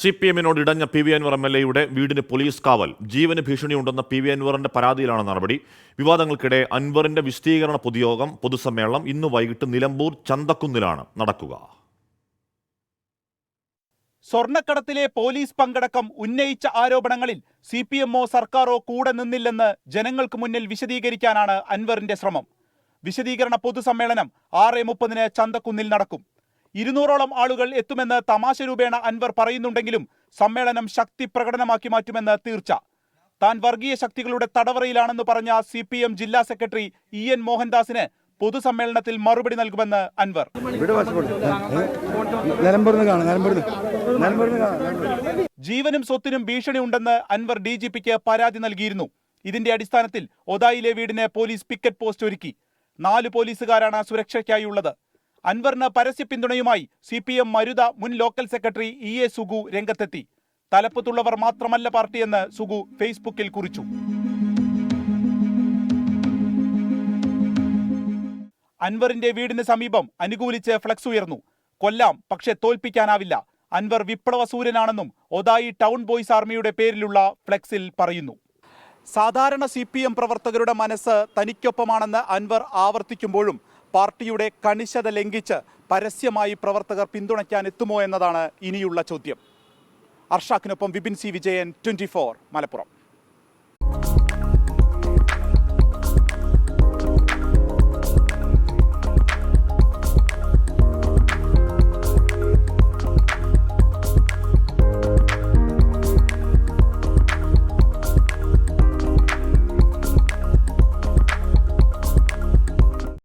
CPM-നോട് ഇടഞ്ഞ PV Anwar MLA-യുടെ വീടിന് police കാവൽ. ജീവന് ഭീഷണിയുണ്ടെന്ന PV അൻവറിന്റെ പരാതിയിലാണ് നടപടി. വിവാദങ്ങൾക്കിടെ അൻവറിന്റെ വിശദീകരണ പൊതുസമ്മേളനം ഇന്ന് വൈകിട്ട് നിലമ്പൂർ ചന്തക്കുന്നിലാണ് നടക്കുക. സ്വർണ്ണക്കടത്തിലെ പോലീസ് പങ്കടക്കം ഉന്നയിച്ച ആരോപണങ്ങളിൽ CPM-ഓ സർക്കാരോ കൂടെ നിന്നില്ലെന്ന് ജനങ്ങൾക്ക് മുന്നിൽ വിശദീകരിക്കാനാണ് അൻവറിന്റെ ശ്രമം. വിശദീകരണ പൊതുസമ്മേളനം 6:30-ന് ചന്തക്കുന്നിൽ നടക്കും. 200-ഓളം ആളുകൾ എത്തുമെന്ന് തമാശ രൂപേണ അൻവർ പറയുന്നുണ്ടെങ്കിലും സമ്മേളനം ശക്തി പ്രകടനമാക്കി മാറ്റുമെന്ന് തീർച്ച. താൻ വർഗീയ ശക്തികളുടെ തടവറയിലാണെന്ന് പറഞ്ഞ CPM ജില്ലാ സെക്രട്ടറി EN മോഹൻദാസിന് പൊതുസമ്മേളനത്തിൽ മറുപടി നൽകുമെന്ന് അൻവർ. ജീവനും സ്വത്തിനും ഭീഷണി ഉണ്ടെന്ന് അൻവർ DGP-ക്ക് പരാതി നൽകിയിരുന്നു. ഇതിന്റെ അടിസ്ഥാനത്തിൽ ഒതായിലെ വീടിന് പോലീസ് പിക്കറ്റ് പോസ്റ്റ് ഒരുക്കി. 4 പോലീസുകാരാണ് സുരക്ഷയ്ക്കായുള്ളത്. അൻവറിന് പരസ്യ പിന്തുണയുമായി CPM മരുത മുൻ ലോക്കൽ സെക്രട്ടറി EA സുഗു രംഗത്തെത്തി. തലപ്പത്തുള്ളവർ മാത്രമല്ല പാർട്ടിയെന്ന് സുഗു ഫേസ്ബുക്കിൽ കുറിച്ചു. അൻവറിന്റെ വീടിന് സമീപം അനുകൂലിച്ച് ഫ്ലക്സ് ഉയർന്നു. കൊല്ലാം, പക്ഷെ തോൽപ്പിക്കാനാവില്ല. അൻവർ വിപ്ലവ സൂര്യനാണെന്നും ഒതായി ടൗൺ ബോയ്സ് ആർമിയുടെ പേരിലുള്ള ഫ്ലെക്സിൽ പറയുന്നു. സാധാരണ CPM പ്രവർത്തകരുടെ മനസ്സ് തനിക്കൊപ്പമാണെന്ന് അൻവർ ആവർത്തിക്കുമ്പോഴും പാർട്ടിയുടെ കണിശത ലംഘിച്ച് പരസ്യമായി പ്രവർത്തകർ പിന്തുണയ്ക്കാൻ എത്തുമോ എന്നതാണ് ഇനിയുള്ള ചോദ്യം. അർഷാക്കിനൊപ്പം വിപിൻ C. വിജയൻ, 24 മലപ്പുറം.